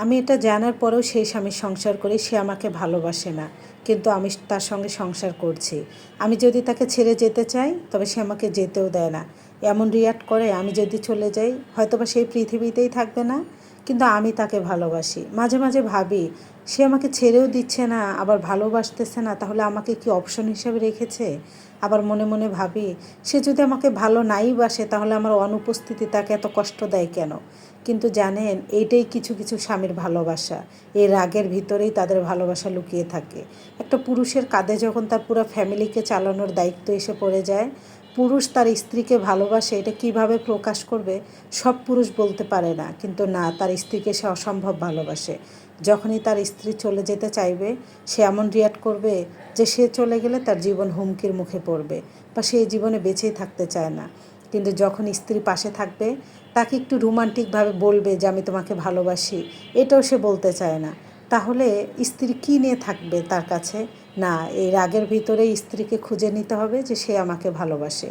আমি এটা জানার পরেও সেই স্বামীর সংসার করি, সে আমাকে ভালোবাসে না, কিন্তু আমি তার সঙ্গে সংসার করছি। আমি যদি তাকে ছেড়ে যেতে চাই তবে সে আমাকে যেতেও দেয় না, এমন রিয়াক্ট করে। আমি যদি চলে যাই হয়তোবা সেই পৃথিবীতেই থাকবে না, কিন্তু আমি তাকে ভালোবাসি। মাঝে মাঝে ভাবি, সে আমাকে ছেড়েও দিচ্ছে না আবার ভালোবাসতেছে না, তাহলে আমাকে কি অপশন হিসেবে রেখেছে? আবার মনে মনে ভাবি, সে যদি আমাকে ভালো নাই বাসে তাহলে আমার অনুপস্থিতি তাকে এত কষ্ট দেয় কেন? কিন্তু জানেন, এইটাই কিছু কিছু স্বামীর ভালোবাসা। এই রাগের ভিতরেই তাদের ভালোবাসা লুকিয়ে থাকে। একটা পুরুষের কাঁধে যখন তার পুরো ফ্যামিলিকে চালানোর দায়িত্ব এসে পড়ে যায়, পুরুষ তার স্ত্রীকে ভালোবাসে এটা কিভাবে প্রকাশ করবে? সব পুরুষ বলতে পারে না, কিন্তু না, তার স্ত্রীকে সে অসম্ভব ভালোবাসে। যখনই তার স্ত্রী চলে যেতে চাইবে, সে এমন রিয়াক্ট করবে যে সে চলে গেলে তার জীবন হুমকির মুখে পড়বে, বা সে জীবনে বেঁচেই থাকতে চায় না। কিন্তু যখন স্ত্রী পাশে থাকবে, তাকে একটু রোমান্টিকভাবে বলবে যে আমি তোমাকে ভালোবাসি, এটাও সে বলতে চায় না। তাহলে স্ত্রী কী নিয়ে থাকবে তার কাছে? না, এই রাগের ভিতরে স্ত্রীকে খুঁজে নিতে হবে যে সে আমাকে ভালোবাসে।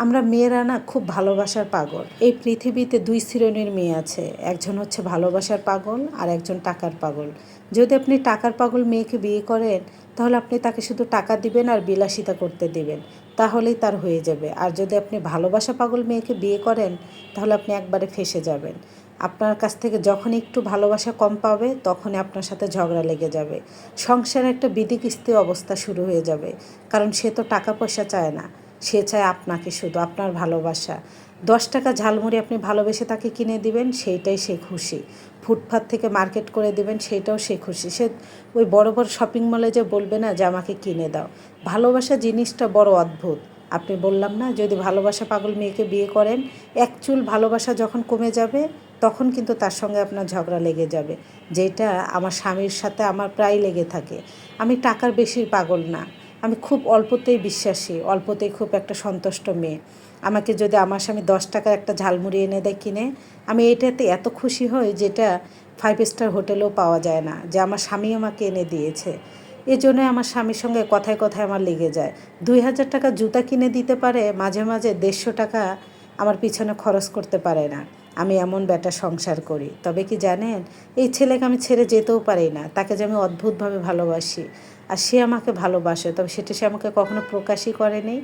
আমরা মেয়েরা না খুব ভালোবাসার পাগল। এই পৃথিবীতে দুই শ্রেণীর মেয়ে আছে, একজন হচ্ছে ভালোবাসার পাগল আর একজন টাকার পাগল। যদি আপনি টাকার পাগল মেয়েকে বিয়ে করেন, তাহলে আপনি তাকে শুধু টাকা দিবেন আর বিলাসিতা করতে দিবেন, তাহলেই তার হয়ে যাবে। আর যদি আপনি ভালোবাসা পাগল মেয়েকে বিয়ে করেন, তাহলে আপনি একবারে ফেঁসে যাবেন। আপনার কাছ থেকে যখন একটু ভালোবাসা কম পাবে, তখনই আপনার সাথে ঝগড়া লেগে যাবে। সংসারে একটা বিদিকিস্তি অবস্থা শুরু হয়ে যাবে। কারণ সে তো টাকা পয়সা চায় না, সে চায় আপনাকে, শুধু আপনার ভালোবাসা। 10 টাকা ঝালমুড়ি আপনি ভালোবেসে তাকে কিনে দিবেন, সেইটাই সে খুশি। ফুটপাত থেকে মার্কেট করে দিবেন, সেইটাও সে খুশি। সে ওই বড় বড় শপিং মলে যে বলবে না যে আমাকে কিনে দাও। ভালোবাসা জিনিসটা বড় অদ্ভুত। আপনি বললাম না, যদি ভালোবাসা পাগল মেয়েকে বিয়ে করেন, এক চুল ভালোবাসা যখন কমে যাবে, তখন কিন্তু তার সঙ্গে আপনার ঝগড়া লেগে যাবে। যেটা আমার স্বামীর সাথে আমার প্রায় লেগে থাকে। আমি টাকার বেশি পাগল না, আমি খুব অল্পতেই বিশ্বাসী, অল্পতেই খুব একটা সন্তুষ্ট মেয়ে। আমাকে যদি আমার স্বামী 10 টাকার একটা ঝালমুড়ি এনে দেয় কিনে, আমি এটাতে এত খুশি হই যেটা 5 স্টার হোটেলেও পাওয়া যায় না, যে আমার স্বামী আমাকে এনে দিয়েছে। এজন্য আমার স্বামীর সঙ্গে কথায় কথায় আমার লেগে যায়। 2000 টাকা জুতা কিনে দিতে পারে, মাঝে মাঝে 150 টাকা আমার পিছনে খরচ করতে পারে না। আমি এমন বেটা সংসার করি। তবে কি জানেন, এই ছেলেকে আমি ছেড়ে যেতেও পারি না, তাকে যে আমি অদ্ভুতভাবে ভালোবাসি। আর সে আমাকে ভালোবাসে, তবে সেটা সে আমাকে কখনো প্রকাশই করেনি।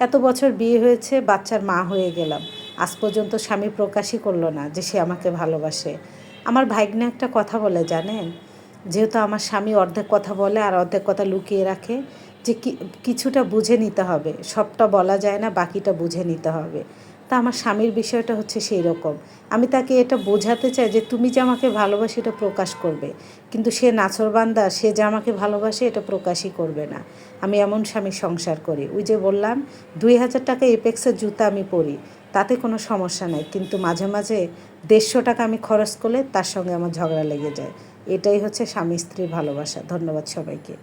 এত বছর বিয়ে হয়েছে, বাচ্চার মা হয়ে গেলাম, আজ পর্যন্ত স্বামী প্রকাশই করলো না যে সে আমাকে ভালোবাসে। আমার ভাগ্নে একটা কথা বলে জানেন, যেহেতু আমার স্বামী অর্ধেক কথা বলে আর অর্ধেক কথা লুকিয়ে রাখে, যে কিছুটা বুঝে নিতে হবে, সবটা বলা যায় না, বাকিটা বুঝে নিতে হবে। তা আমার স্বামীর বিষয়টা হচ্ছে সেই রকম। আমি তাকে এটা বোঝাতে চাই যে তুমি যে আমাকে ভালোবাসি এটা প্রকাশ করবে, কিন্তু সে নাছোড়বান্দা, সে যে আমাকে ভালোবাসে এটা প্রকাশই করবে না। আমি এমন স্বামী সংসার করি। ওই যে বললাম, 2000 টাকা এপেক্সের জুতা আমি পরি, তাতে কোনো সমস্যা নাই, কিন্তু মাঝে মাঝে 150 টাকা আমি খরচ করলে তার সঙ্গে আমার ঝগড়া লেগে যায়। এটাই হচ্ছে স্বামী স্ত্রীর ভালোবাসা। ধন্যবাদ সবাইকে।